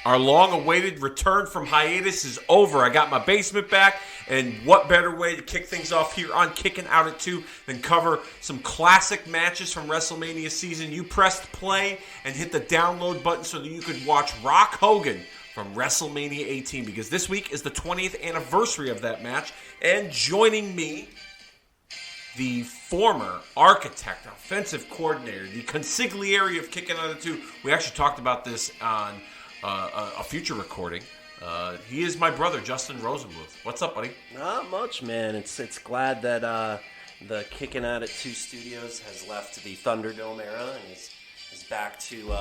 Our long-awaited return from hiatus is over. I got my basement back, and what better way to kick things off here on Kicking Out at 2 than cover some classic matches from WrestleMania season. You pressed play and hit the download button so that you could watch Rock Hogan from WrestleMania 18, because this week is the 20th anniversary of that match, and joining me, the former architect, offensive coordinator, the consigliere of Kicking Out at 2. We actually talked about this on a future recording. He is my brother, Justin Rosenbluth. What's up, buddy? Not much, man. It's glad that the Kicking Out at 2 Studios has left the Thunderdome era and is back to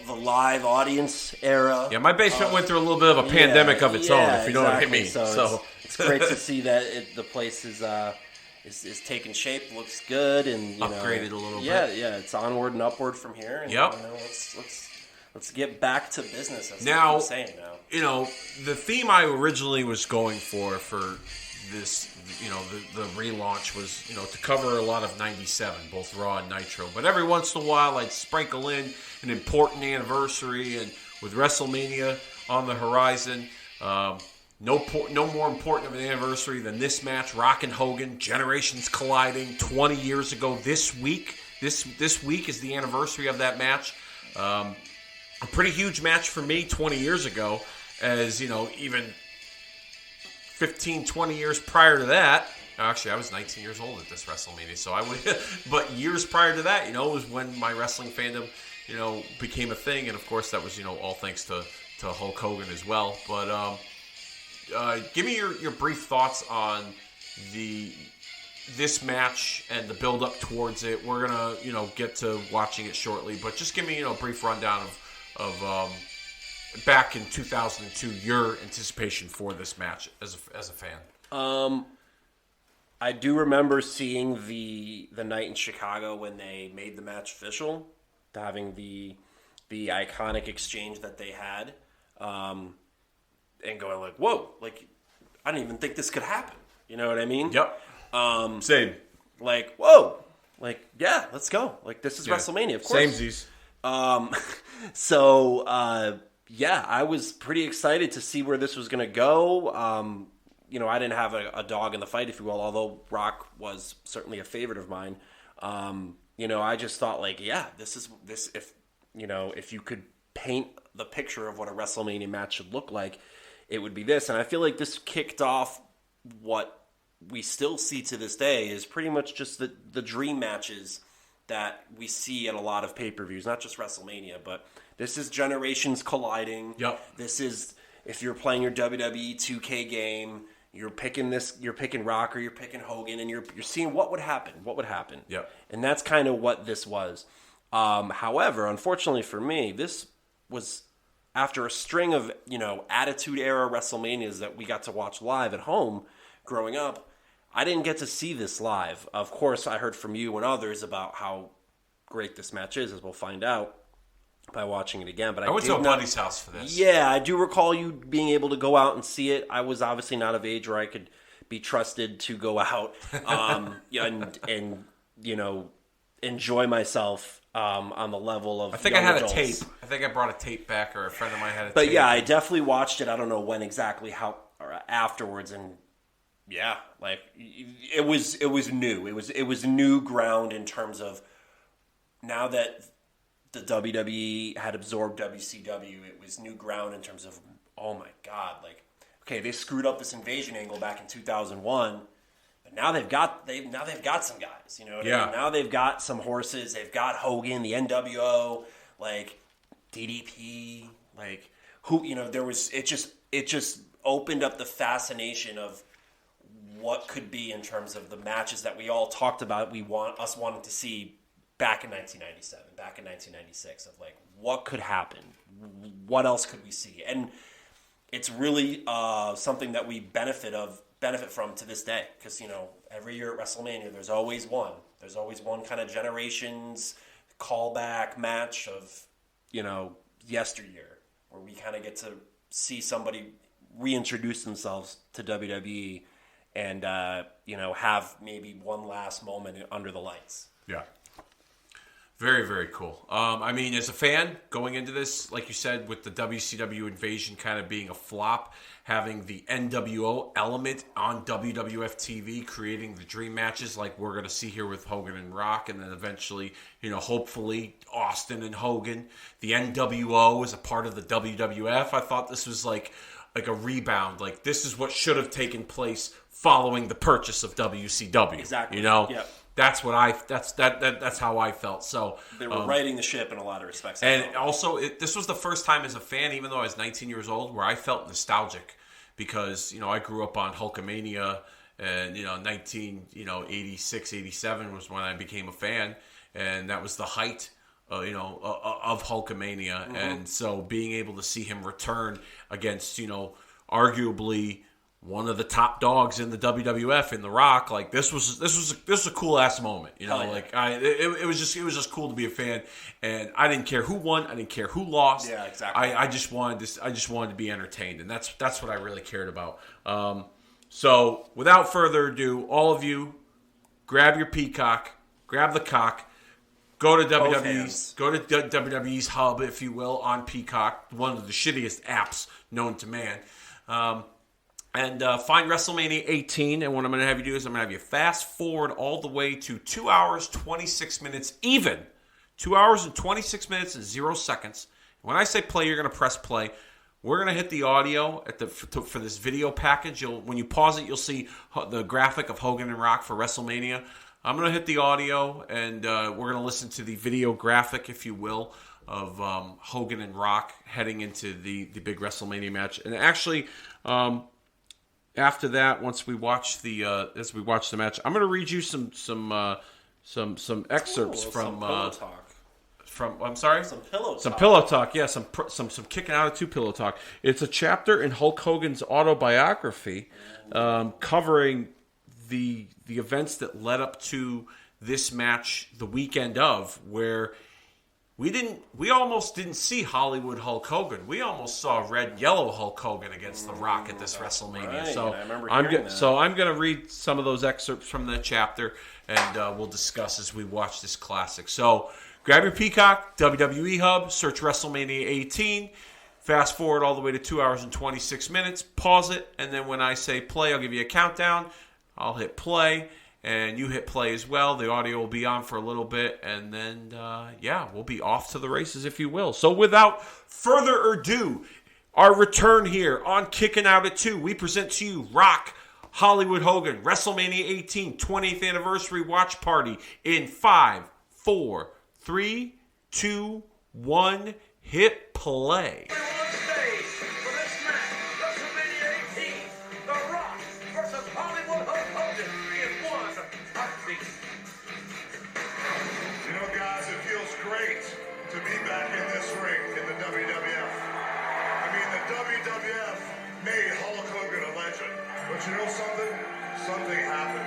the live audience era. Yeah, my basement went through a little bit of a pandemic of its own, if you know what I mean. So it's great to see that the place is taking shape, looks good, and upgraded a little bit. Yeah, it's onward and upward from here. And, yep. Let's get back to business. As now, I'm saying now. The theme I originally was going for this, the relaunch was, to cover a lot of 97, both Raw and Nitro. But every once in a while, I'd sprinkle in an important anniversary, and with WrestleMania on the horizon, no more important of an anniversary than this match, Rock and Hogan, generations colliding 20 years ago this week. This week is the anniversary of that match. A pretty huge match for me 20 years ago, as, even 15, 20 years prior to that. Actually, I was 19 years old at this WrestleMania, so I would. But years prior to that, was when my wrestling fandom, became a thing, and of course that was, all thanks to Hulk Hogan as well. But give me your brief thoughts on this match and the build up towards it. We're gonna, get to watching it shortly, but just give me, a brief rundown of back in 2002, your anticipation for this match as a fan. I do remember seeing the night in Chicago when they made the match official, having the iconic exchange that they had, and going like, whoa, like, I didn't even think this could happen. You know what I mean? Yep. Same. Like, whoa, like, yeah, let's go. Like, this is WrestleMania, of course. Samesies. Yeah, I was pretty excited to see where this was going to go. I didn't have a dog in the fight, if you will, although Rock was certainly a favorite of mine. I just thought, like, yeah, this if you could paint the picture of what a WrestleMania match should look like, it would be this. And I feel like this kicked off what we still see to this day is pretty much just the dream matches that we see at a lot of pay-per-views, not just WrestleMania, but this is generations colliding. Yep. This is, if you're playing your WWE 2K game, you're picking Rock or you're picking Hogan, and you're seeing what would happen. Yep. And that's kind of what this was. However, unfortunately for me, this was after a string of, Attitude Era WrestleManias that we got to watch live at home growing up. I didn't get to see this live. Of course, I heard from you and others about how great this match is, as we'll find out by watching it again. But I went to a buddy's house for this. Yeah, I do recall you being able to go out and see it. I was obviously not of age where I could be trusted to go out and enjoy myself on the level of. I think I had adults. A tape. I think I brought a tape back, or a friend of mine had a tape. But yeah, I definitely watched it. I don't know when exactly, or afterwards, and. Yeah, like it was new. It was new ground in terms of now that the WWE had absorbed WCW, it was new ground in terms of, oh my God, like, okay, they screwed up this invasion angle back in 2001, but now they've got some guys, I mean? Now they've got some horses. They've got Hogan, the NWO, like DDP, like who, it just opened up the fascination of what could be in terms of the matches that we all talked about. Wanting to see back in 1997, back in 1996, of like what could happen, what else could we see, and it's really something that we benefit from to this day, because every year at WrestleMania there's always one kind of generations callback match of yesteryear where we kind of get to see somebody reintroduce themselves to WWE. And, have maybe one last moment under the lights. Yeah. Very, very cool. I mean, as a fan, going into this, like you said, with the WCW invasion kind of being a flop, having the NWO element on WWF TV, creating the dream matches like we're going to see here with Hogan and Rock, and then eventually, hopefully Austin and Hogan. The NWO is a part of the WWF. I thought this was like a rebound. Like, this is what should have taken place following the purchase of WCW. Exactly. Yep. That's what that's how I felt. So they were righting the ship in a lot of respects. And also, this was the first time as a fan, even though I was 19 years old, where I felt nostalgic because I grew up on Hulkamania, and 1986, 87 was when I became a fan, and that was the height, of Hulkamania, and so being able to see him return against arguably one of the top dogs in the WWF in The Rock, like this was a cool ass moment, it was just cool to be a fan, and I didn't care who won, I didn't care who lost. Yeah, exactly. I just wanted to be entertained, and that's what I really cared about. So without further ado, all of you, grab your peacock, grab the cock, go to WWE's hub, if you will, on Peacock, one of the shittiest apps known to man. And find WrestleMania 18, and what I'm going to have you do is I'm going to have you fast forward all the way to 2 hours, 26 minutes even. 2 hours and 26 minutes and 0 seconds. When I say play, you're going to press play. We're going to hit the audio for this video package. When you pause it, you'll see the graphic of Hogan and Rock for WrestleMania. I'm going to hit the audio, and we're going to listen to the video graphic, if you will, of Hogan and Rock heading into the big WrestleMania match. And actually... after that, once we watch the match, I'm going to read you some excerpts from pillow talk. I'm sorry, some pillow talk. Some pillow talk. Yeah, some kicking out of two pillow talk. It's a chapter in Hulk Hogan's autobiography, covering the events that led up to this match the weekend of, where we almost didn't see Hollywood Hulk Hogan. We almost saw red and yellow Hulk Hogan against The Rock at this WrestleMania. Right, so I'm going to read some of those excerpts from the chapter, and we'll discuss as we watch this classic. So grab your Peacock, WWE Hub, search WrestleMania 18, fast forward all the way to 2 hours and 26 minutes, pause it, and then when I say play, I'll give you a countdown. I'll hit play. And you hit play as well. The audio will be on for a little bit. And then, we'll be off to the races, if you will. So without further ado, our return here on Kicking Out at 2. We present to you Rock, Hollywood Hogan, WrestleMania 18, 20th Anniversary Watch Party in 5, 4, 3, 2, 1, hit play. But you know something? Something happened.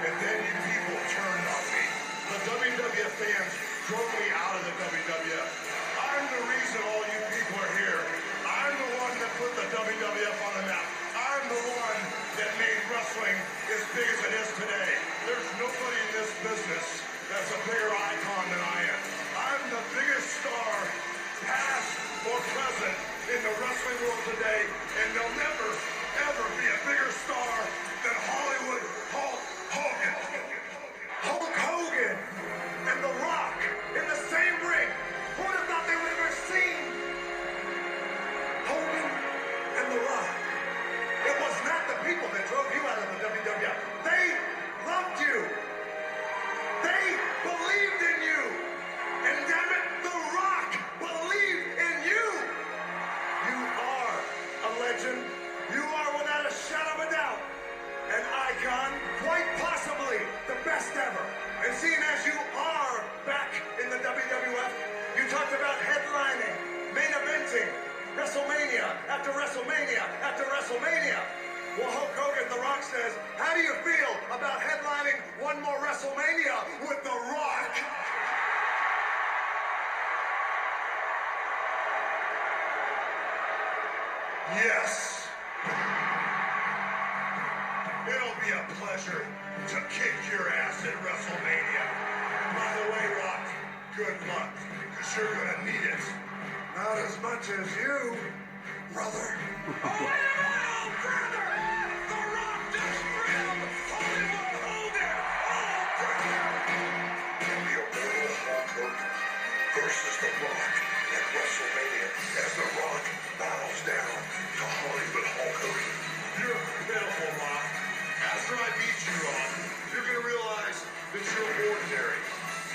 And then you people turned on me. The WWF fans drove me out of the WWF. I'm the reason all you people are here. I'm the one that put the WWF on the map. I'm the one that made wrestling as big as it is today. There's nobody in this business that's a bigger icon than I am. I'm the biggest star, past or present, in the wrestling world today, and there'll never, ever be a bigger star than Hollywood Hulk Hogan. Hulk Hogan and The Rock in the same ring. Who would have thought they would have ever seen Hogan and The Rock? It was not the people that drove you out of the WWF. They loved you. They believed in you. And damn it, The Rock believed in you. You are a legend. You are without a shadow of a doubt an icon, quite possibly the best ever. And seeing as you are back in the WWF, you talked about headlining, main eventing, WrestleMania after WrestleMania after WrestleMania. Well, Hulk Hogan, The Rock says, how do you feel about headlining one more WrestleMania with The Rock? Yes. It'll be a pleasure to kick your ass at WrestleMania. By the way, Rock, good luck, because you're gonna need it. Not as much as you, brother. Oh, brother! The Rock just grilled Hollywood Hogan! Oh, brother! The immortal Hulk Hogan versus The Rock at WrestleMania as The Rock bows down to Hollywood Hulk Hogan. You're pitiful, Rock. After I beat you, Rock, you're gonna realize that you're ordinary.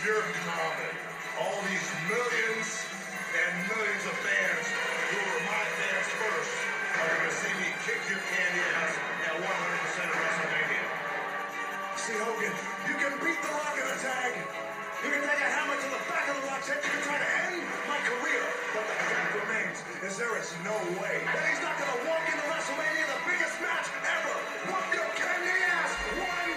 You're common. All these millions and millions of fans who were my fans first are gonna see me kick your candy ass at 100% of WrestleMania. See, Hogan, you can beat The Rock in a tag. You can take a hammer to the back of The Rock's head. You can try to end my career. But the fact remains is there is no way that he's not gonna walk into WrestleMania, the biggest match ever. Whoop your candy ass. 1,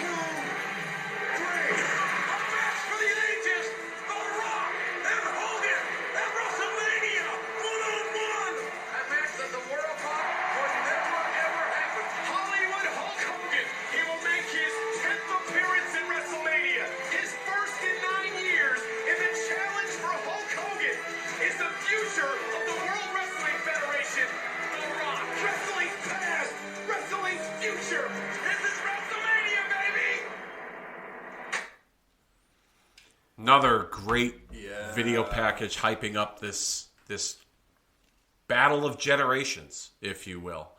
2, 3. A match for the ages. The Rock and Hogan at WrestleMania. 1-on-1. A match that the world thought would never ever happen. Hollywood Hulk Hogan. He will make his 10th appearance in WrestleMania. His first in 9 years. And the challenge for Hulk Hogan is the future of the World Wrestling Federation. The Rock. Wrestling's past. Wrestling's future. This is WrestleMania, baby. Another great video package hyping up this battle of generations, if you will.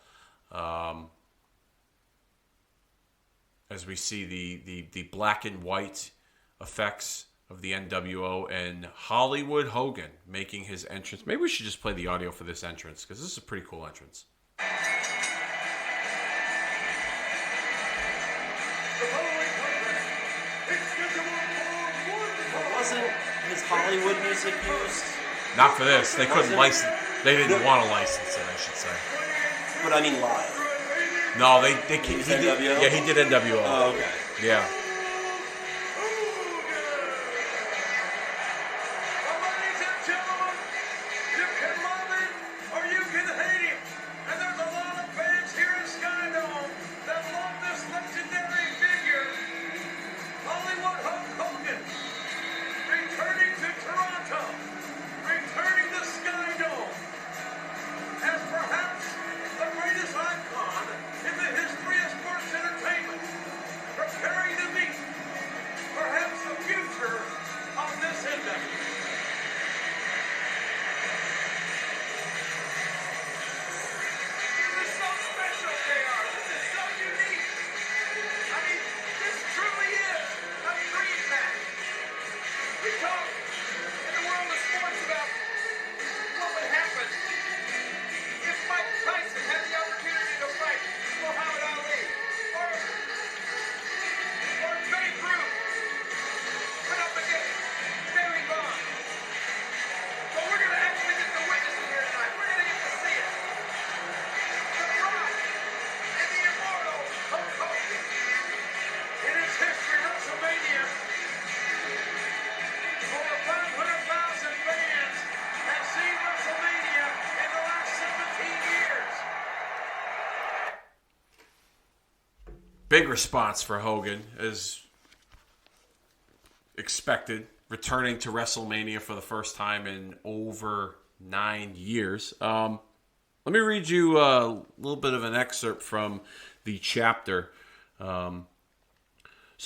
As we see the black and white effects of the NWO and Hollywood Hogan making his entrance. Maybe we should just play the audio for this entrance, because this is a pretty cool entrance. Wasn't his Hollywood music used? Not for this. They couldn't license. They didn't want to license it, I should say. But I mean live. No, he did. NWO? Yeah, he did NWO. Oh, okay. Yeah. Ladies and gentlemen, you can love him or you can hate him. And there's a lot of fans here in Skydome that love this legendary figure. Hollywood Hulk Hogan, returning to Toronto, returning to Skydome, as perhaps the greatest icon in the history of sports entertainment, preparing to meet perhaps the future of this industry. This is so special, JR. This is so unique. I mean, this truly is a dream match. We talk in the world of sports about what would happen if Mike Tyson had the opportunity to fight Muhammad Ali, or Babe Ruth went up against Barry Bonds. But we're going to actually get to witness it here tonight. We're going to get to see it. The Rock and the immortal Hulk Hogan. In its history, WrestleMania, over 500,000 fans have seen WrestleMania in the last 17 years. Big response for Hogan, as expected, returning to WrestleMania for the first time in over 9 years. Let me read you a little bit of an excerpt from the chapter. So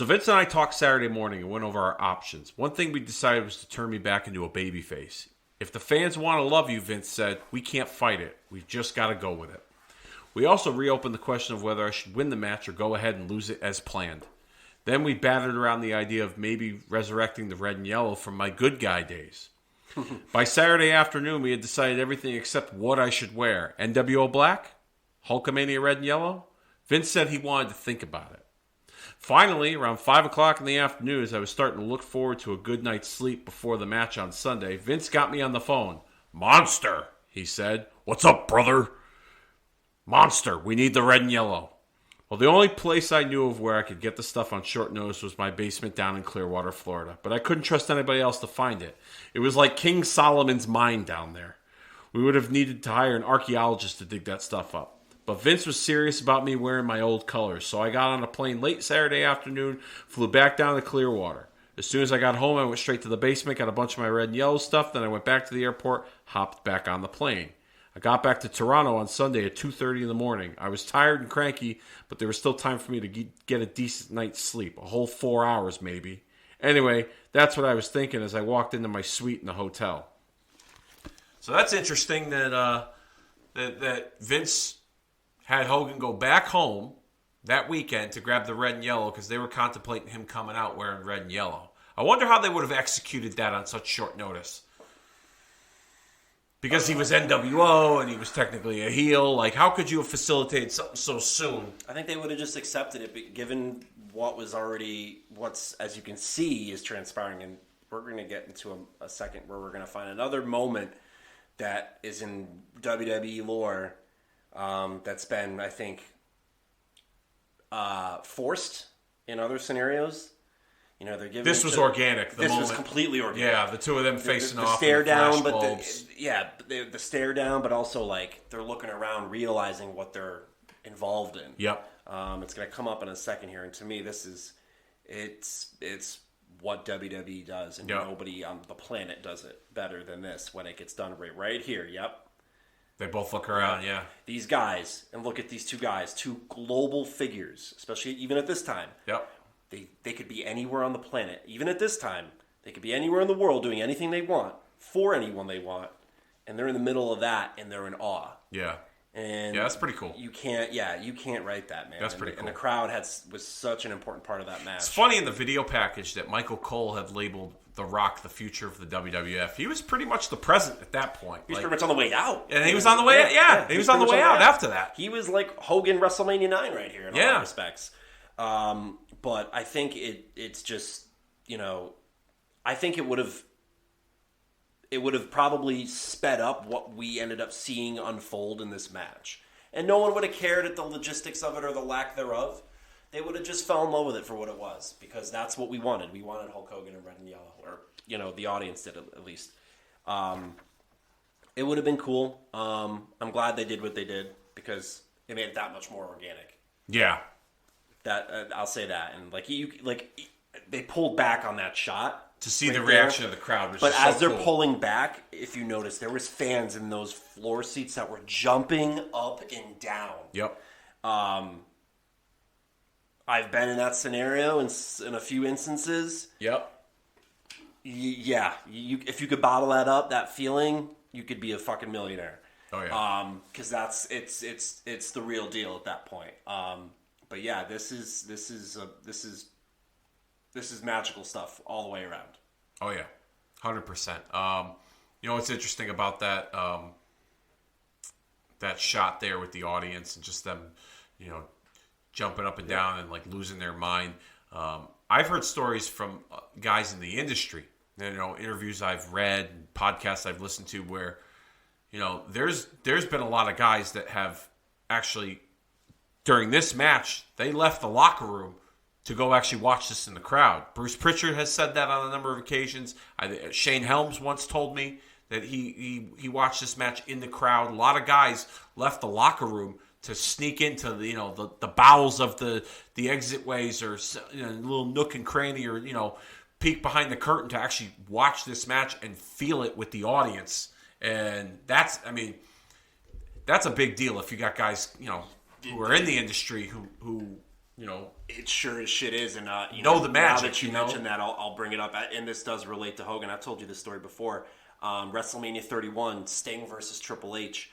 Vince and I talked Saturday morning and went over our options. One thing we decided was to turn me back into a babyface. If the fans want to love you, Vince said, we can't fight it. We've just got to go with it. We also reopened the question of whether I should win the match or go ahead and lose it as planned. Then we battered around the idea of maybe resurrecting the red and yellow from my good guy days. By Saturday afternoon, we had decided everything except what I should wear. NWO black? Hulkamania red and yellow? Vince said he wanted to think about it. Finally, around 5 o'clock in the afternoon, as I was starting to look forward to a good night's sleep before the match on Sunday, Vince got me on the phone. Monster, he said. What's up, brother? Monster, we need the red and yellow. Well, the only place I knew of where I could get the stuff on short notice was my basement down in Clearwater, Florida. But I couldn't trust anybody else to find it. It was like King Solomon's mine down there. We would have needed to hire an archaeologist to dig that stuff up. But Vince was serious about me wearing my old colors, so I got on a plane late Saturday afternoon, flew back down to Clearwater. As soon as I got home, I went straight to the basement, got a bunch of my red and yellow stuff. Then I went back to the airport, hopped back on the plane. I got back to Toronto on Sunday at 2:30 in the morning. I was tired and cranky, but there was still time for me to get a decent night's sleep. A whole 4 hours, maybe. Anyway, that's what I was thinking as I walked into my suite in the hotel. So that's interesting that that Vince had Hogan go back home that weekend to grab the red and yellow because they were contemplating him coming out wearing red and yellow. I wonder how they would have executed that on such short notice. Because he was NWO and he was technically a heel. Like, how could you have facilitated something so soon? I think they would have just accepted it, but given what's, as you can see, is transpiring. And we're going to get into a second where we're going to find another moment that is in WWE lore that's been, I think, forced in other scenarios. You know, they're giving. This was organic. This was completely organic. Yeah, the two of them facing off. The stare down, but the stare down, but also like they're looking around, realizing what they're involved in. Yep. It's going to come up in a second here, and to me, this is it's what WWE does, and nobody on the planet does it better than this when it gets done right here. Yep. They both look around, yeah. These guys, and look at these two guys, two global figures, especially even at this time. Yep. They could be anywhere on the planet. Even at this time, they could be anywhere in the world doing anything they want for anyone they want. And they're in the middle of that, and they're in awe. Yeah. And yeah, that's pretty cool. You can't write that, man. That's pretty cool. And the crowd was such an important part of that match. It's funny in the video package that Michael Cole had labeled The Rock the future of the WWF. He was pretty much the present at that point. He was pretty much on the way out. And he was on the way out. Yeah, he was on the way out after that. He was like Hogan WrestleMania 9 right here in all respects. But I think it's just, you know, I think it would have probably sped up what we ended up seeing unfold in this match. And no one would have cared at the logistics of it or the lack thereof. They would have just fell in love with it for what it was, because that's what we wanted. We wanted Hulk Hogan in red and yellow, or, you know, the audience did at least. It would have been cool. I'm glad they did what they did, because it made it that much more organic. Yeah. That I'll say that, and they pulled back on that shot to see the reaction of the crowd. But as they're pulling back, if you notice, there was fans in those floor seats that were jumping up and down. Yep. I've been in that scenario in a few instances. Yep. Yeah, if you could bottle that up, that feeling, you could be a fucking millionaire. Oh yeah. Because it's the real deal at that point. But yeah, this is magical stuff all the way around. Oh yeah, 100%. You know what's interesting about that that shot there with the audience and just them, you know, jumping up and down and like losing their mind. I've heard stories from guys in the industry, you know, interviews I've read, and podcasts I've listened to, where, you know, there's been a lot of guys that have actually, during this match, they left the locker room to go actually watch this in the crowd. Bruce Pritchard has said that on a number of occasions. Shane Helms once told me that he watched this match in the crowd. A lot of guys left the locker room to sneak into the bowels of the exit ways, or, you know, a little nook and cranny, or, you know, peek behind the curtain to actually watch this match and feel it with the audience. And that's a big deal if you got guys, you know, who are in the industry who you know, it sure as shit is. And you know the magic. Now that you mentioned that, I'll bring it up, and this does relate to Hogan. I've told you this story before. WrestleMania 31, Sting versus Triple H,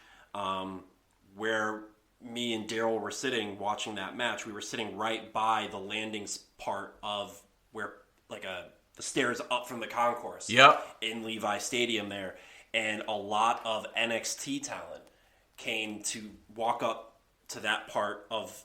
where me and Daryl were sitting watching that match. We were sitting right by the landings part of where, like, the stairs up from the concourse. Yep. In Levi Stadium there, and a lot of NXT talent came to walk up to that part of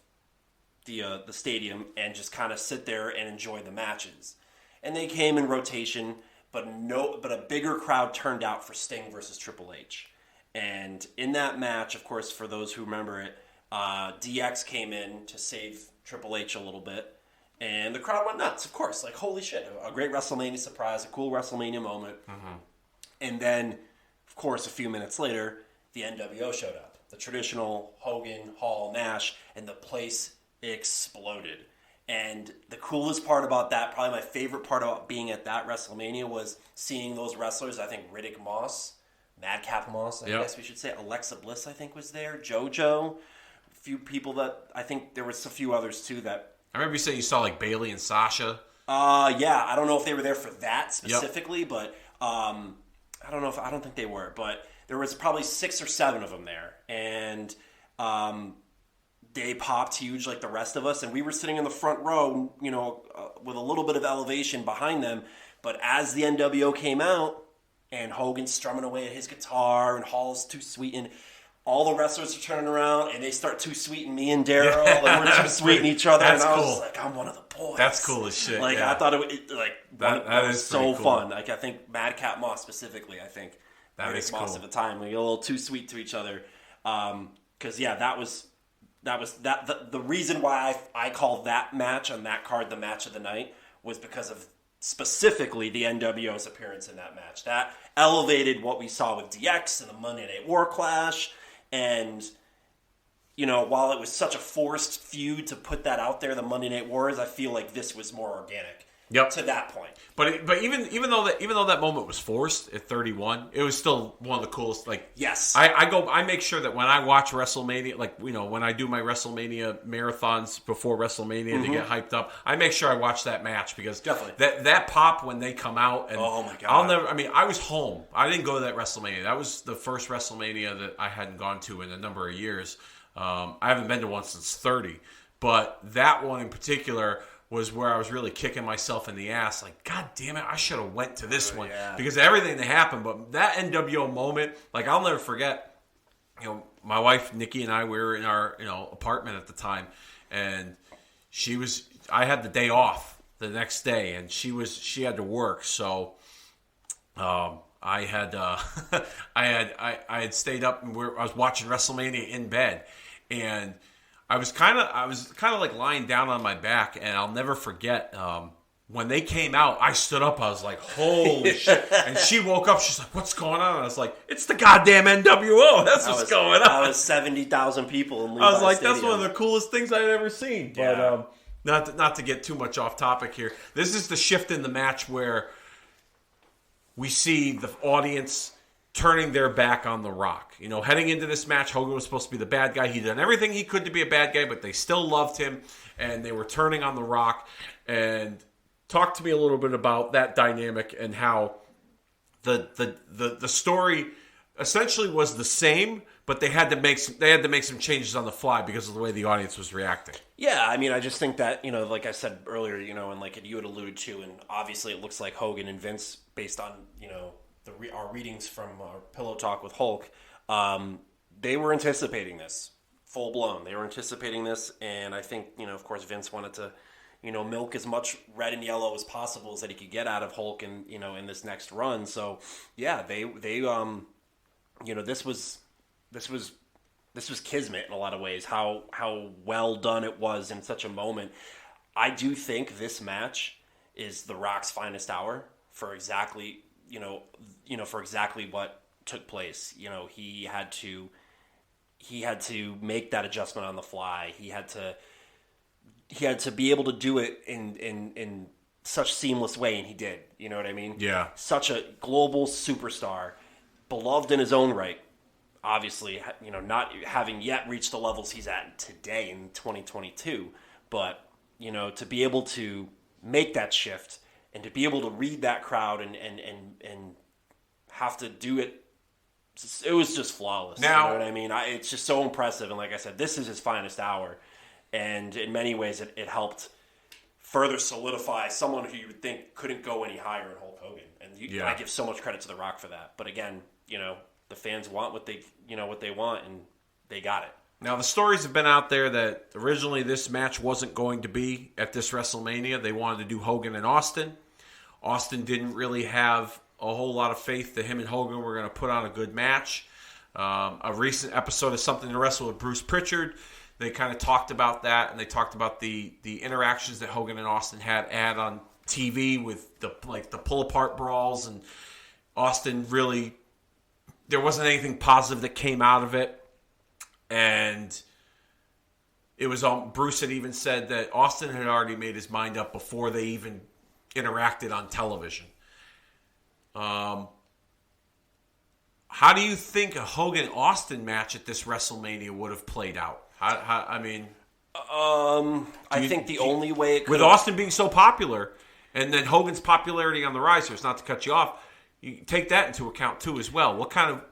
the stadium and just kind of sit there and enjoy the matches. And they came in rotation, but a bigger crowd turned out for Sting versus Triple H. And in that match, of course, for those who remember it, DX came in to save Triple H a little bit, and the crowd went nuts, of course. Like, holy shit, a great WrestleMania surprise, a cool WrestleMania moment. Mm-hmm. And then, of course, a few minutes later, the NWO showed up. The traditional Hogan, Hall, Nash, and the place exploded. And the coolest part about that, probably my favorite part about being at that WrestleMania, was seeing those wrestlers. I think Riddick Moss, Madcap Moss, I guess we should say. Alexa Bliss, I think, was there. JoJo. A few people that, I think there was a few others too that. I remember you saying you saw like Bailey and Sasha. Yeah. I don't know if they were there for that specifically, but I don't think they were. But there was probably 6 or 7 of them there. And they popped huge like the rest of us, and we were sitting in the front row, with a little bit of elevation behind them. But as the NWO came out, and Hogan's strumming away at his guitar, and Hall's too sweet, and all the wrestlers are turning around, and they start too sweeting me and Daryl, and we're too sweeting each other, and I was just like, I'm one of the boys. That's cool as shit. Like, I thought that was so cool. Fun. Like, I think Madcap Moss specifically, that is Moss cool. at the time, we got a little too sweet to each other. Because, that was the reason why I called that match on that card the match of the night was because of specifically the NWO's appearance in that match. That elevated what we saw with DX and the Monday Night War Clash. And, while it was such a forced feud to put that out there, the Monday Night Wars, I feel like this was more organic to that point. But even though that moment was forced at 31, it was still one of the coolest. Like, yes, I make sure that when I watch WrestleMania, like when I do my WrestleMania marathons before WrestleMania to get hyped up, I make sure I watch that match because definitely that pop when they come out and oh my god, I was home. I didn't go to that WrestleMania. That was the first WrestleMania that I hadn't gone to in a number of years. I haven't been to one since 30, but that one in particular was where I was really kicking myself in the ass. Like, God damn it, I should have went to this one. Because of everything that happened. But that NWO moment, like, I'll never forget, my wife, Nikki, and I, we were in our, apartment at the time. And I had the day off the next day. And she had to work. So, I had stayed up and I was watching WrestleMania in bed. And I was kind of like lying down on my back, and I'll never forget when they came out. I stood up. I was like, "Holy shit!" And she woke up. She's like, "What's going on?" And I was like, "It's the goddamn NWO. That's what's going on." I was 70,000 people in Levi's I was like, Stadium. "That's one of the coolest things I've ever seen." But not to get too much off topic here. This is the shift in the match where we see the audience turning their back on The Rock. Heading into this match, Hogan was supposed to be the bad guy. He'd done everything he could to be a bad guy, but they still loved him, and they were turning on The Rock. And talk to me a little bit about that dynamic and how the story essentially was the same, but they had to make some changes on the fly because of the way the audience was reacting. Yeah, I just think that, like I said earlier, and like you had alluded to, and obviously it looks like Hogan and Vince, based on, our readings from our Pillow Talk with Hulk, they were anticipating this full blown. They were anticipating this, and I think, of course, Vince wanted to, milk as much red and yellow as possible so that he could get out of Hulk and, in this next run. So yeah, they this was kismet in a lot of ways. How well done it was in such a moment. I do think this match is The Rock's finest hour for exactly what took place. He had to make that adjustment on the fly. He had to be able to do it in such seamless way, and he did. You know what I mean? Yeah. Such a global superstar, beloved in his own right. Obviously, not having yet reached the levels he's at today in 2022, but to be able to make that shift and to be able to read that crowd and have to do it, it was just flawless. Now, you know what I mean? It's just so impressive. And like I said, this is his finest hour. And in many ways, it helped further solidify someone who you would think couldn't go any higher in Hulk Hogan. And I give so much credit to The Rock for that. But again, the fans want what they want, and they got it. Now, the stories have been out there that originally this match wasn't going to be at this WrestleMania. They wanted to do Hogan and Austin. Austin didn't really have a whole lot of faith that him and Hogan were going to put on a good match. A recent episode of Something to Wrestle with Bruce Pritchard, they kind of talked about that, and they talked about the interactions that Hogan and Austin had on TV with the pull-apart brawls, and Austin really, there wasn't anything positive that came out of it. And it was Bruce had even said that Austin had already made his mind up before they even interacted on television. How do you think a Hogan-Austin match at this WrestleMania would have played out? I think the only way it could with Austin being so popular, and then Hogan's popularity on the rise, so it's not to cut you off, you take that into account too as well. What kind of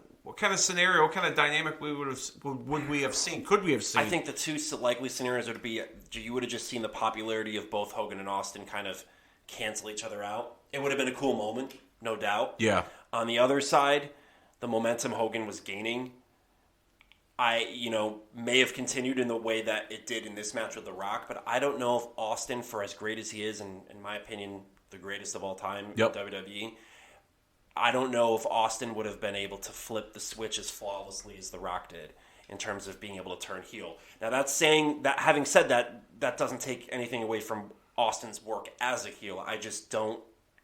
scenario, what kind of dynamic would we have seen? Could we have seen? I think the two likely scenarios would be you would have just seen the popularity of both Hogan and Austin kind of cancel each other out. It would have been a cool moment, no doubt. Yeah. On the other side, the momentum Hogan was gaining, may have continued in the way that it did in this match with The Rock, but I don't know if Austin, for as great as he is, and in my opinion, the greatest of all time in WWE, I don't know if Austin would have been able to flip the switch as flawlessly as The Rock did in terms of being able to turn heel. Now, having said that, that doesn't take anything away from Austin's work as a heel. I just don't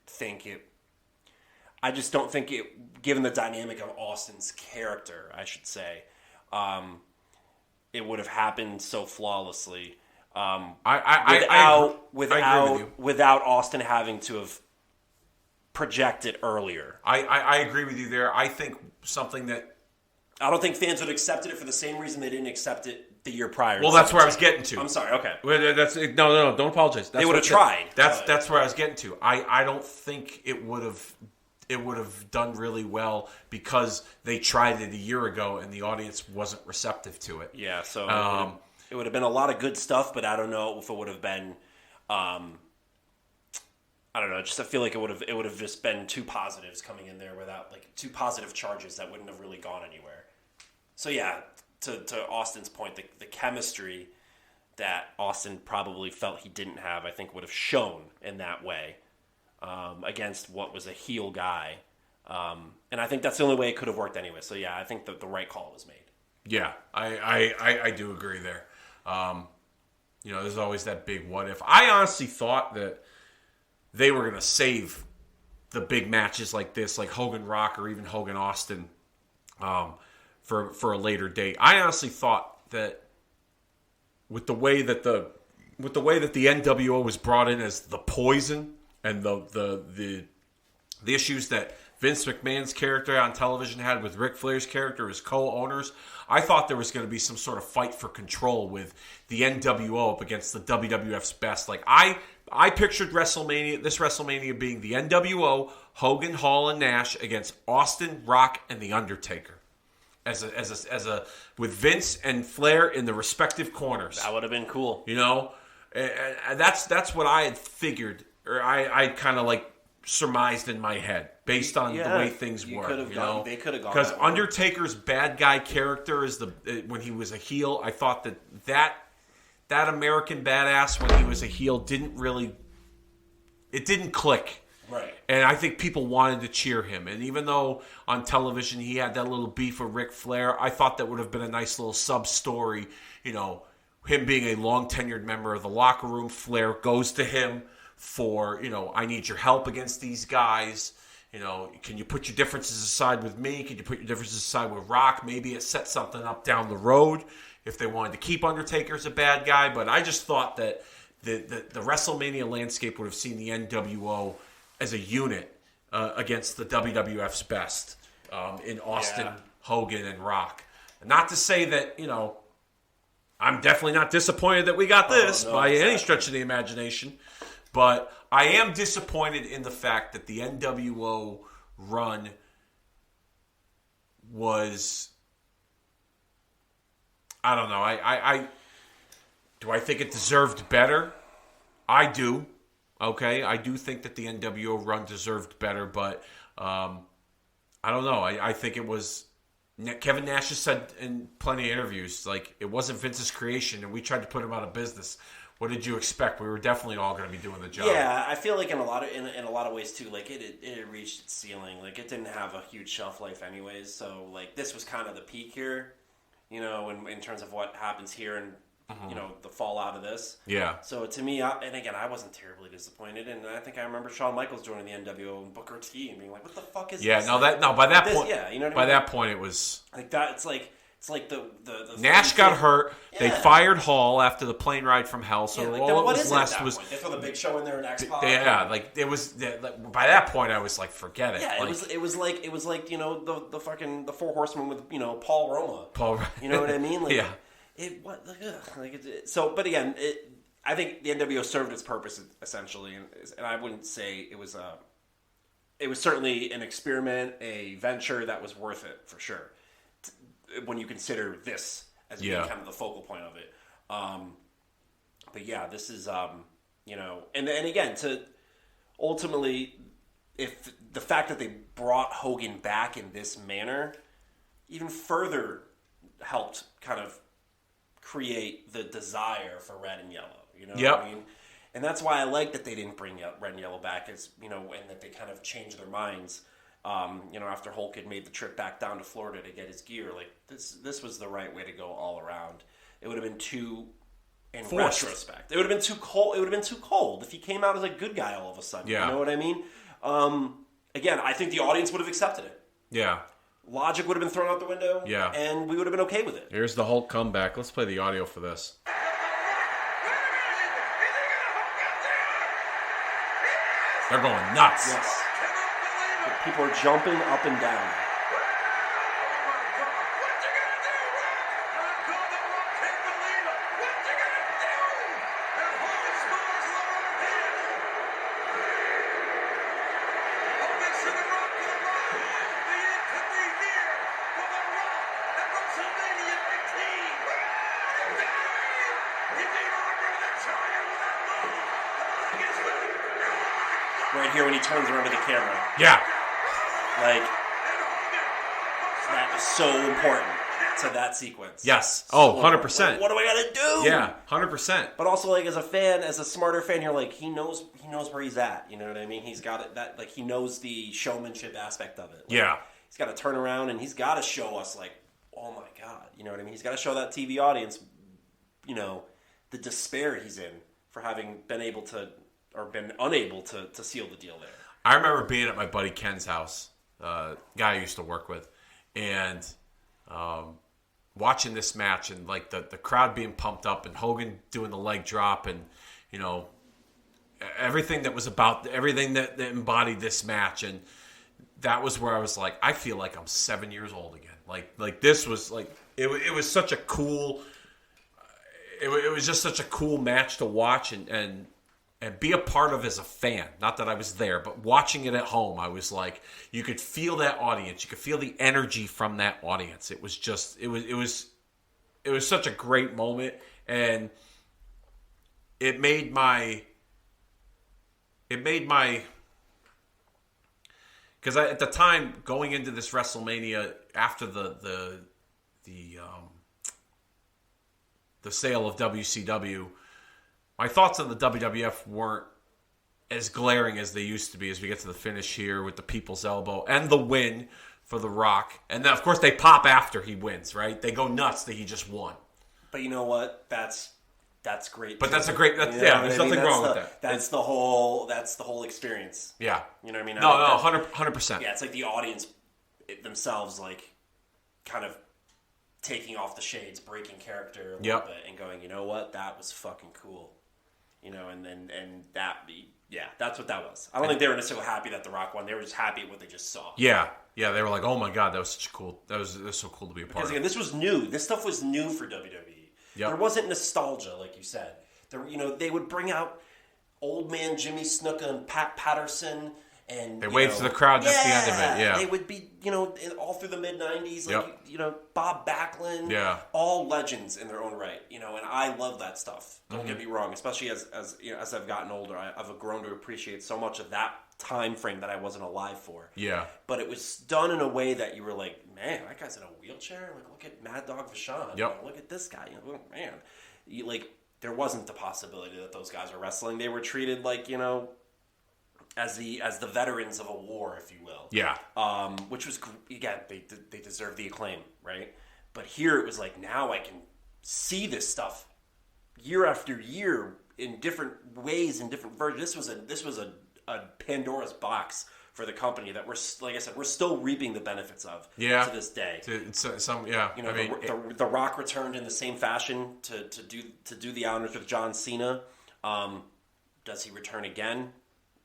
think it, given the dynamic of Austin's character, I should say, it would have happened so flawlessly without Austin having to have projected earlier. I agree with you there. I think something that I don't think fans would have accepted it for the same reason they didn't accept it the year prior. Well, that's where I was getting to. I'm sorry. Okay. No, don't apologize. They would have tried. That's where I was getting to. I don't think it would have done really well because they tried it a year ago and the audience wasn't receptive to it. Yeah, so it would have been a lot of good stuff, but I don't know if it would have been. I don't know. I feel like it would have just been two positives coming in there without two positive charges that wouldn't have really gone anywhere. So yeah, to Austin's point, the chemistry that Austin probably felt he didn't have, I think, would have shown in that way. Against what was a heel guy. And I think that's the only way it could have worked anyway. So, yeah, I think that the right call was made. Yeah, I do agree there. There's always that big what if. I honestly thought that they were going to save the big matches like this, like Hogan-Rock or even Hogan-Austin, for a later date. I honestly thought that with the way that the NWO was brought in as the Poison, and the issues that Vince McMahon's character on television had with Ric Flair's character as co-owners, I thought there was going to be some sort of fight for control with the NWO up against the WWF's best. Like I pictured this WrestleMania being the NWO, Hogan, Hall, and Nash against Austin, Rock, and The Undertaker, as a with Vince and Flair in the respective corners. That would have been cool. And that's what I had figured. Or I kind of surmised in my head based on the way things were. They could have gone because Undertaker's bad guy character is when he was a heel. I thought that American badass when he was a heel didn't click. Right. And I think people wanted to cheer him. And even though on television he had that little beef with Ric Flair, I thought that would have been a nice little sub story. Him being a long tenured member of the locker room, Flair goes to him for, I need your help against these guys. Can you put your differences aside with me? Can you put your differences aside with Rock? Maybe it sets something up down the road if they wanted to keep Undertaker as a bad guy. But I just thought that the WrestleMania landscape would have seen the NWO as a unit against the WWF's best in Austin, Hogan, and Rock. Not to say that, I'm definitely not disappointed that we got this by any stretch of the imagination. But I am disappointed in the fact that the NWO run was, I don't know. Do I think it deserved better? I do. Okay, I do think that the NWO run deserved better, but I don't know. I think it was. Kevin Nash has said in plenty of interviews, it wasn't Vince's creation, and we tried to put him out of business. What did you expect? We were definitely all going to be doing the job. Yeah, I feel like in a lot of ways too, it had reached its ceiling. It didn't have a huge shelf life anyways. So this was kind of the peak here, in terms of what happens here and the fallout of this. Yeah. So to me, I wasn't terribly disappointed, and I think I remember Shawn Michaels joining the NWO and Booker T and being like, "What the fuck is this?" Yeah, by that point, yeah, you know what I mean? By that point, it was that. It's It's like the Nash got hurt. Yeah. They fired Hall after the plane ride from hell. So like, all what that was is left it was they throw the Big Show in there and X-Pac. Yeah, like it was. By that point, I was like, forget it. Yeah, like, it was like the fucking the Four Horsemen with Paul Roma. You know what I mean? Like, yeah. But again, I think the NWO served its purpose essentially, and I wouldn't say it was It was certainly an experiment, a venture that was worth it for sure. When you consider this as being kind of the focal point of it, but yeah, this is and again to ultimately, if the fact that they brought Hogan back in this manner, even further helped kind of create the desire for red and yellow. You know what I mean? And that's why I like that they didn't bring red and yellow back, and that they kind of changed their minds. After Hulk had made the trip back down to Florida to get his gear, like this was the right way to go all around. It would have been too, in retrospect, it would have been too cold. It would have been too cold if he came out as a good guy all of a sudden. Yeah. You know what I mean? Again, I think the audience would have accepted it. Yeah. Logic would have been thrown out the window. Yeah. And we would have been okay with it. Here's the Hulk comeback. Let's play the audio for this. They're going nuts. Yes. People are jumping up and down. Right here when he turns around to the camera. Yeah. Like, that is so important to that sequence. Yes. So 100%. What do I gotta do? Yeah, 100%. But also, like, as a fan, as a smarter fan, you're like, he knows where he's at. You know what I mean? He's got it. He knows the showmanship aspect of it. Like, yeah. He's got to turn around and he's got to show us, like, oh my God. You know what I mean? He's got to show that TV audience, the despair he's in for having been able to, or been unable to seal the deal there. I remember being at my buddy Ken's house, guy I used to work with, and watching this match and like the crowd being pumped up and Hogan doing the leg drop and everything that embodied this match, and that was where I was like, I feel like I'm 7 years old again. Like this was like it was such a cool. It was just such a cool match to watch and be a part of as a fan. Not that I was there, but watching it at home, I was like, you could feel that audience. You could feel the energy from that audience. It was just, it was such a great moment, and it made my, because at the time going into this WrestleMania after the sale of WCW. My thoughts on the WWF weren't as glaring as they used to be as we get to the finish here with the People's Elbow and the win for The Rock. And then, of course, they pop after he wins, right? They go nuts that he just won. But you know what? That's great. But that's a great... there's nothing wrong with that. That's the whole experience. Yeah. You know what I mean? No, 100%. Yeah, it's like the audience themselves, like, kind of taking off the shades, breaking character a little bit, and going, you know what? That was fucking cool. That's what that was. I don't think they were necessarily happy that The Rock won. They were just happy at what they just saw. Yeah, they were like, "Oh my God, that was such cool. That was so cool to be a part of." Because again, this was new. This stuff was new for WWE. Yep. There wasn't nostalgia, like you said. They would bring out Old Man Jimmy Snuka and Pat Patterson. And they wait for the crowd at the end of it. Yeah, they would be, all through the mid-90s, like, Bob Backlund, all legends in their own right, and I love that stuff. Don't get me wrong, especially as I've gotten older, I've grown to appreciate so much of that time frame that I wasn't alive for. Yeah, but it was done in a way that you were like, man, that guy's in a wheelchair. Like, look at Mad Dog Vachon. Yep. Look at this guy. Man, there wasn't the possibility that those guys were wrestling. They were treated like, as the veterans of a war, if you will. Yeah. Which was, again, they deserve the acclaim, right? But here it was like, now I can see this stuff year after year in different ways, in different versions. This was a Pandora's box for the company that we're, like I said, we're still reaping the benefits of to this day. The Rock returned in the same fashion to do the honors with John Cena. Does he return again?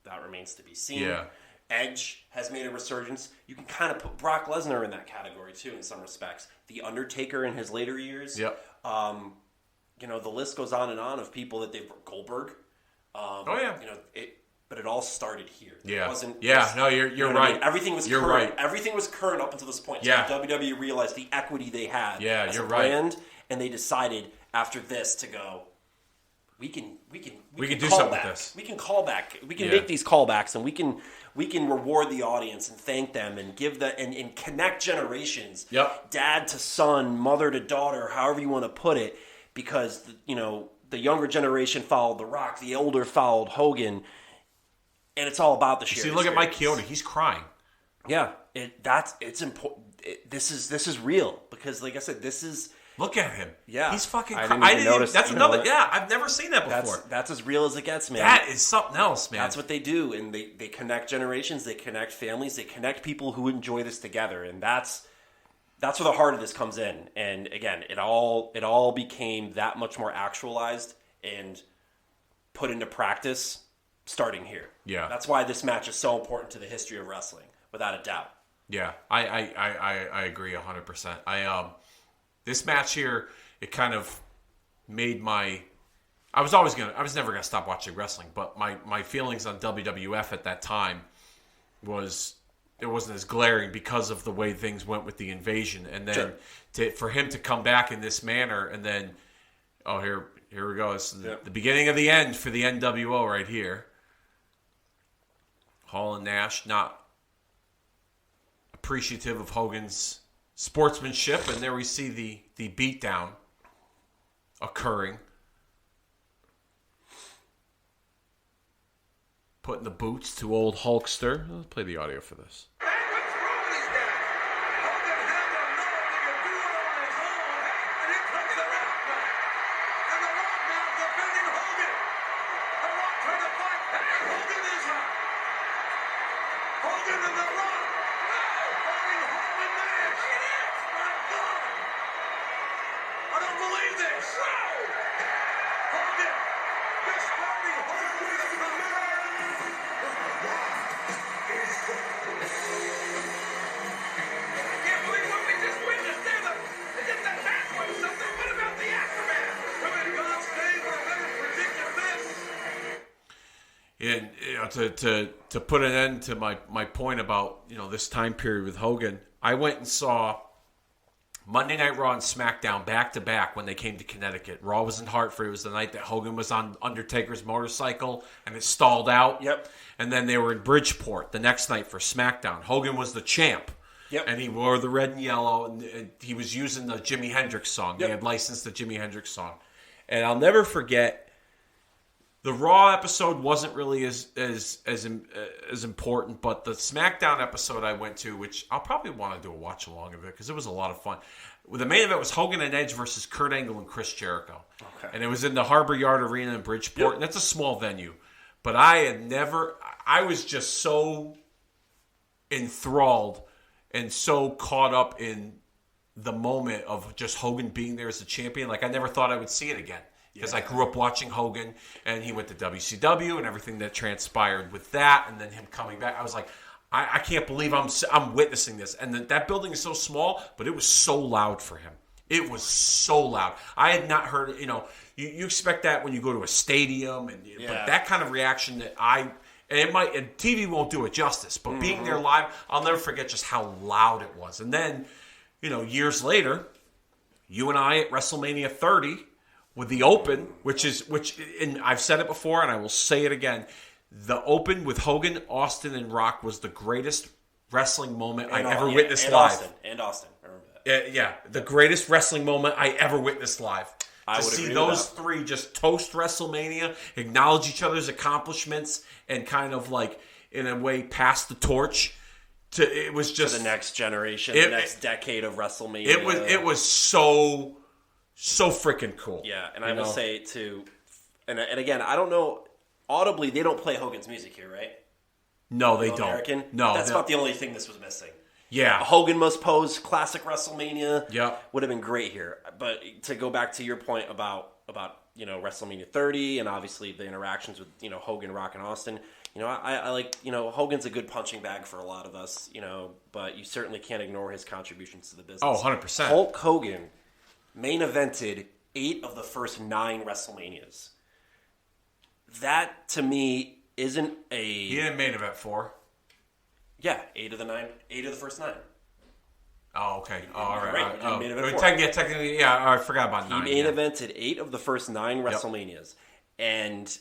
That remains to be seen. Yeah. Edge has made a resurgence. You can kind of put Brock Lesnar in that category too, in some respects. The Undertaker in his later years. Yep. The list goes on and on of people that they've Goldberg. But it all started here. Yeah. It wasn't. Yeah. Just, no, you're right. I mean? Everything was you're current. right. Everything was current up until this point. Yeah. So WWE realized the equity they had as you're a right. brand, and they decided after this to go. We can do something with this. We can call back. We can make these callbacks, and we can reward the audience and thank them and give and connect generations. Yep. Dad to son, mother to daughter, however you want to put it, because the younger generation followed The Rock, the older followed Hogan, and it's all about the shared See, look at Mike experience. Chioda. He's crying. Yeah, it's important. This is real because, like I said, this is. Look at him. Yeah. He's fucking I didn't even notice. That's another. Yeah, I've never seen that before. That's as real as it gets, man. That is something else, man. That's what they do, and they connect generations, they connect families, they connect people who enjoy this together, and that's where the heart of this comes in. And again, it all became that much more actualized and put into practice starting here. Yeah. That's why this match is so important to the history of wrestling, without a doubt. Yeah, I agree 100%. This match here, it kind of made my. I was never gonna stop watching wrestling, but my feelings on WWF at that time it wasn't as glaring because of the way things went with the invasion, and then for him to come back in this manner, and then here we go. It's the beginning of the end for the NWO right here. Hall and Nash not appreciative of Hogan's sportsmanship, and there we see the beatdown occurring. Putting the boots to old Hulkster. Let's play the audio for this. And to put an end to my point about this time period with Hogan, I went and saw Monday Night Raw and SmackDown back to back when they came to Connecticut. Raw was in Hartford. It was the night that Hogan was on Undertaker's motorcycle and it stalled out. Yep. And then they were in Bridgeport the next night for SmackDown. Hogan was the champ. Yep. And he wore the red and yellow, and he was using the Jimi Hendrix song. Yep. They had licensed the Jimi Hendrix song. And I'll never forget. The Raw episode wasn't really as important, but the SmackDown episode I went to, which I'll probably want to do a watch along of it because it was a lot of fun. The main event was Hogan and Edge versus Kurt Angle and Chris Jericho, and it was in the Harbor Yard Arena in Bridgeport, and that's a small venue. But I was just so enthralled and so caught up in the moment of just Hogan being there as the champion. Like I never thought I would see it again. Because I grew up watching Hogan, and he went to WCW, and everything that transpired with that, and then him coming back. I was like, I can't believe I'm witnessing this. And that building is so small, but it was so loud for him. It was so loud. I had not heard it. You expect that when you go to a stadium, but that kind of reaction that and TV won't do it justice. But being there live, I'll never forget just how loud it was. And then, years later, you and I at WrestleMania 30. With the Open, and I've said it before and I will say it again, the Open with Hogan, Austin, and Rock was the greatest wrestling moment I ever witnessed live. Austin, I remember that. The greatest wrestling moment I ever witnessed live. To see those three just toast WrestleMania, acknowledge each other's accomplishments, and kind of like, in a way, pass the torch. It was just... To the next generation, the next decade of WrestleMania. It was so freaking cool. Yeah, and I will say too, and again, I don't know, audibly they don't play Hogan's music here, right? No, they American? don't. No, that's about the only thing this was missing. Yeah, a Hogan must pose, classic WrestleMania. Yep. Would have been great here. But to go back to your point about WrestleMania 30 and obviously the interactions with Hogan, Rock, and Austin. I like Hogan's a good punching bag for a lot of us. But you certainly can't ignore his contributions to the business. Oh, 100%. Hulk Hogan main evented 8 of the first 9 WrestleManias. That to me isn't a. He didn't main event 4. Yeah, 8 of the first 9. Oh, okay. Oh, all right. Right. Oh, He main evented 4. technically, yeah. I forgot about 9. He main evented 8 of the first 9 WrestleManias, and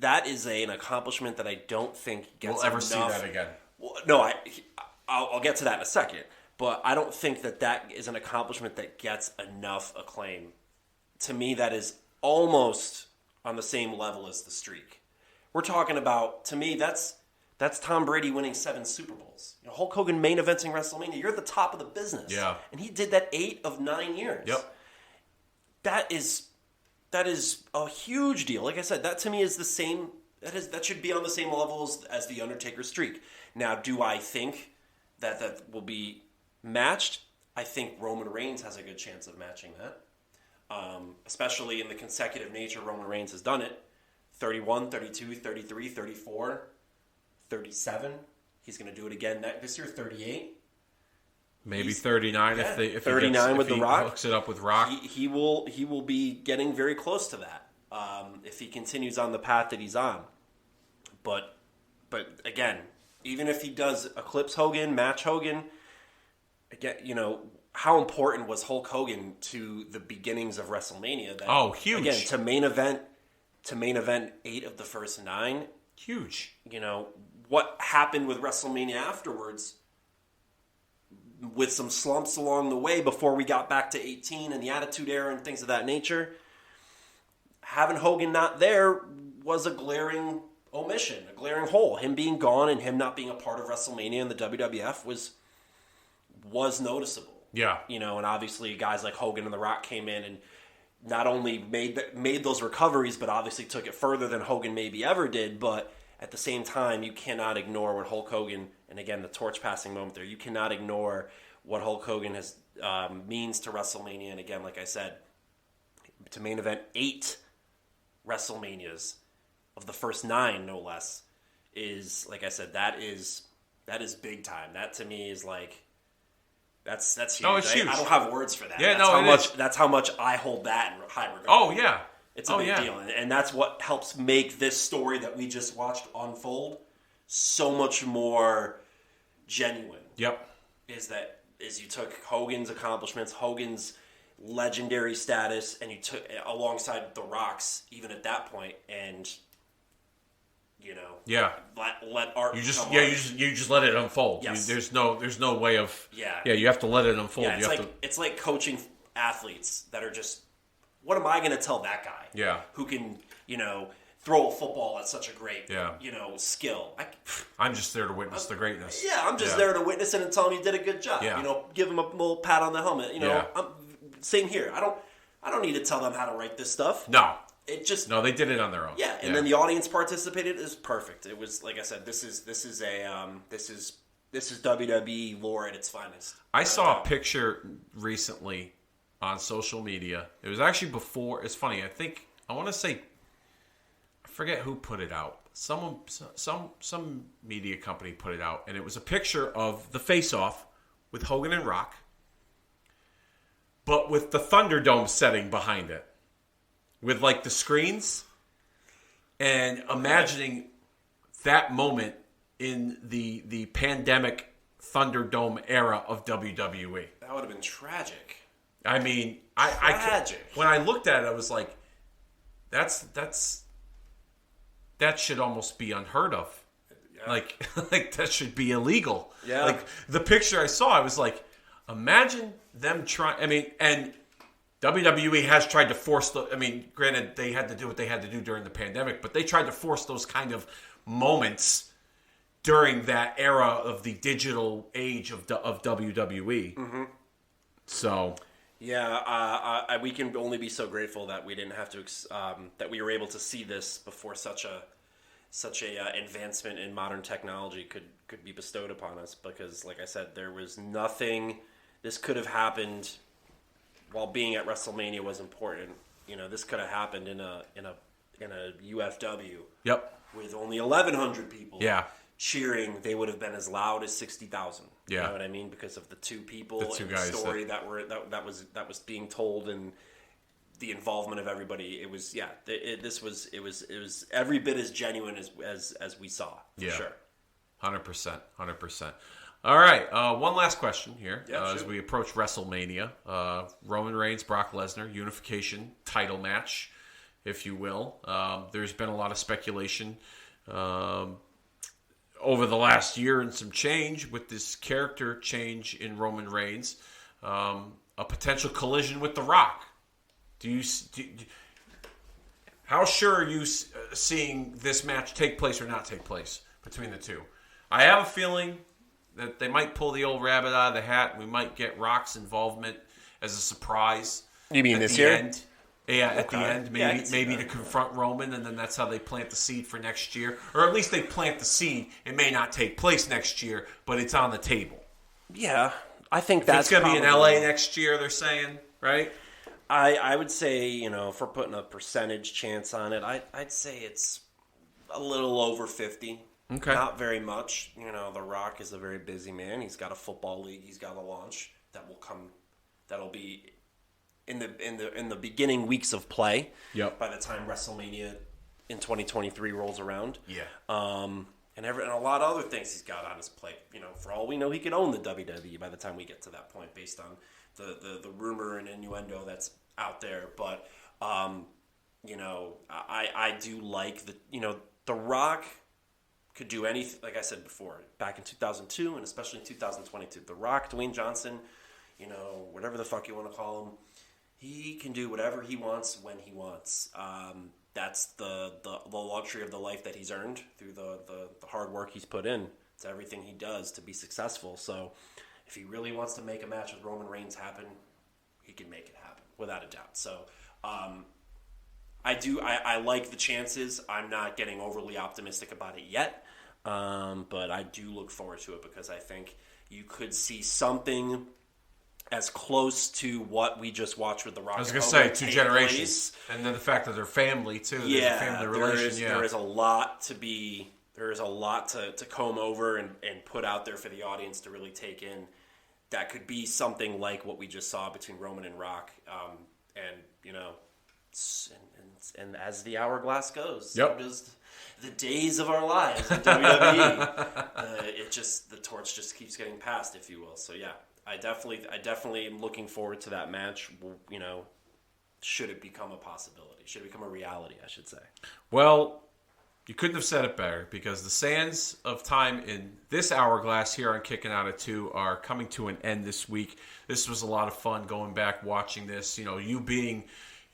that is an accomplishment that I don't think gets we'll ever enough. see that again. Well, no, I'll get to that in a second, but I don't think that is an accomplishment that gets enough acclaim. To me, that is almost on the same level as the streak. We're talking about, to me, that's Tom Brady winning 7 Super Bowls. Hulk Hogan main eventing WrestleMania. You're at the top of the business. Yeah. And he did that 8 of 9 years. Yep. That is a huge deal. Like I said, that to me is the same. That should be on the same level as the Undertaker streak. Now, do I think that will be matched? I think Roman Reigns has a good chance of matching that. Especially in the consecutive nature Roman Reigns has done it. 31, 32, 33, 34, 37. He's going to do it again this year, 38. Maybe 39 if 39 with The Rock. Hooks it up with Rock. He will be getting very close to that if he continues on the path that he's on. But again, even if he does eclipse Hogan, match Hogan, again, how important was Hulk Hogan to the beginnings of WrestleMania? That, huge. Again, to main event 8 of the first 9. Huge. What happened with WrestleMania afterwards, with some slumps along the way before we got back to 18 and the Attitude Era and things of that nature, having Hogan not there was a glaring omission, a glaring hole. Him being gone and him not being a part of WrestleMania and the WWF was noticeable. Yeah. And obviously guys like Hogan and The Rock came in and not only made those recoveries, but obviously took it further than Hogan maybe ever did. But at the same time, you cannot ignore what Hulk Hogan, and again, the torch passing moment there, you cannot ignore what Hulk Hogan means to WrestleMania. And again, like I said, to main event 8 WrestleManias of the first 9, no less, is, like I said, that is big time. That to me is like, that's huge. Oh, it's huge. I don't have words for that. Yeah, That's how much I hold that in high regard. Oh, yeah. It's a big deal. And that's what helps make this story that we just watched unfold so much more genuine. Yep. Is you took Hogan's accomplishments, Hogan's legendary status, and you took alongside The Rock's even at that point, and let art. You just let it unfold. Yes. There's no way of. Yeah. You have to let it unfold. Yeah, it's like coaching athletes that are just. What am I going to tell that guy? Yeah. Who can throw a football at such a great skill. I'm just there to witness the greatness. Yeah, I'm just there to witness it and tell him you did a good job. Yeah. Give him a little pat on the helmet. Same here. I don't need to tell them how to write this stuff. No. No, they did it on their own. Yeah, and then the audience participated. Is perfect. It was, like I said, this is WWE lore at its finest. I saw a picture recently on social media. It was actually before. It's funny. I want to say, I forget who put it out. Some media company put it out, and it was a picture of the face-off with Hogan and Rock, but with the Thunderdome setting behind it, with like the screens, and imagining that moment in the pandemic Thunderdome era of WWE. That would have been tragic. I mean, tragic. When I looked at it, I was like, that should almost be unheard of. Yeah. Like that should be illegal. Yeah. Like the picture I saw, I was like, imagine them trying. I mean, and WWE has tried to force granted they had to do what they had to do during the pandemic, but they tried to force those kind of moments during that era of the digital age of WWE. Mm-hmm. So. Yeah, we can only be so grateful that we didn't have to, that we were able to see this before such such a advancement in modern technology could be bestowed upon us, because, like I said, there was nothing. This could have happened while being at WrestleMania was important. You know, this could have happened in a UFW. Yep. With only 1,100 people. Yeah. Cheering, they would have been as loud as 60,000. Yeah. You know what I mean? Because of the two people the two and guys the story that was being told, and the involvement of everybody. It was it was every bit as genuine as we saw. For sure. 100%. All right, one last question here as sure. we approach WrestleMania. Roman Reigns, Brock Lesnar, unification title match, if you will. There's been a lot of speculation over the last year and some change with this character change in Roman Reigns. A potential collision with The Rock. How sure are you seeing this match take place or not take place between the two? I have a feeling that they might pull the old rabbit out of the hat. We might get Rock's involvement as a surprise. You mean this year? End. Yeah, at the end, maybe to that. confront Roman, and then that's how they plant the seed for next year. Or at least they plant the seed. It may not take place next year, but it's on the table. Yeah, I think that's it's going to be in LA next year, they're saying, right? I would say, you know, if we're putting a percentage chance on it, I'd say it's a little over 50. Okay. Not very much. You know, The Rock is a very busy man. He's got a football league he's got to launch that'll be in the beginning weeks of play. Yep. By the time WrestleMania in 2023 rolls around. Yeah. And a lot of other things he's got on his plate. You know, for all we know, he could own the WWE by the time we get to that point, based on the rumor and innuendo that's out there. But you know, I do like The Rock could do anything. Like I said before, back in 2002 and especially in 2022, The Rock, Dwayne Johnson, you know, whatever the fuck you want to call him, he can do whatever he wants when he wants. That's the luxury of the life that he's earned through the hard work he's put in to everything he does to be successful. So if he really wants to make a match with Roman Reigns happen, he can make it happen without a doubt. So I like the chances. I'm not getting overly optimistic about it yet, but I do look forward to it, because I think you could see something as close to what we just watched with The Rock. I was going to say 2 generations, and then the fact that they're family too. Yeah, family relation. There is a lot to comb over and put out there for the audience to really take in. That could be something like what we just saw between Roman and Rock, and you know, and as the hourglass goes, so does the days of our lives in WWE. The torch just keeps getting passed, if you will. So yeah. I definitely am looking forward to that match. You know, should it become a possibility? Should it become a reality, I should say. Well, you couldn't have said it better, because the sands of time in this hourglass here on Kicking Out at 2 are coming to an end this week. This was a lot of fun going back, watching this. You know, you being,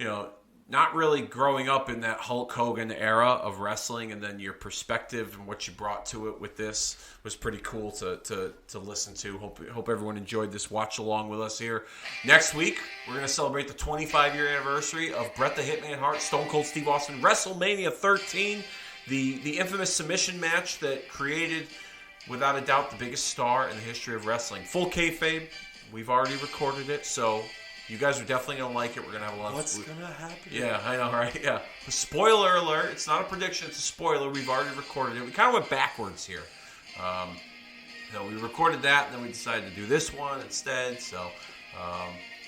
you know, not really growing up in that Hulk Hogan era of wrestling, and then your perspective and what you brought to it with this was pretty cool to listen to. Hope everyone enjoyed this watch along with us here. Next week, we're going to celebrate the 25-year anniversary of Bret the Hitman Hart, Stone Cold Steve Austin, WrestleMania 13, the infamous submission match that created, without a doubt, the biggest star in the history of wrestling. Full kayfabe, we've already recorded it, so you guys are definitely going to like it. We're going to have a lot What's going to happen? Yeah, I know, right? Yeah. Spoiler alert. It's not a prediction. It's a spoiler. We've already recorded it. We kind of went backwards here. You know, we recorded that, and then we decided to do this one instead. So,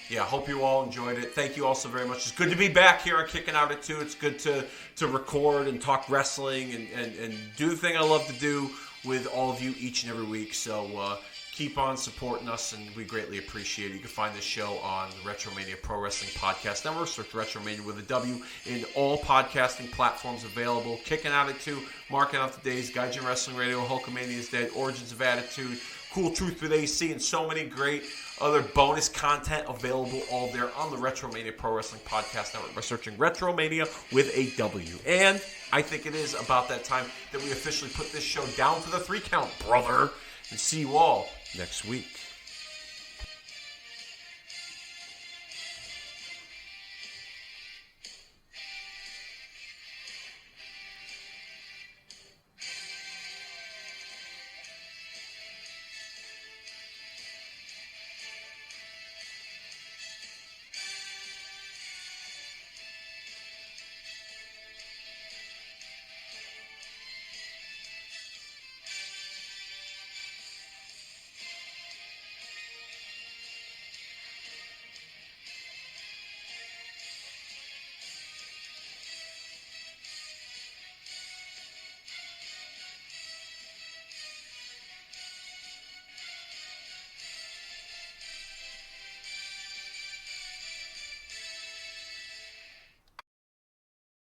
yeah, hope you all enjoyed it. Thank you all so very much. It's good to be back here on Kicking Out at 2. It's good to record and talk wrestling and do the thing I love to do with all of you each and every week. So, keep on supporting us, and we greatly appreciate it. You can find this show on the Retromania Pro Wrestling Podcast Network. Search Retromania with a W in all podcasting platforms available. Kicking Out at 2, Marking Out the Days, Gaijin Wrestling Radio, Hulkamania is Dead, Origins of Attitude, Cool Truth with AC, and so many great other bonus content available all there on the Retromania Pro Wrestling Podcast Network by searching Retromania with a W. And I think it is about that time that we officially put this show down for the 3 count, brother. And see you all next week.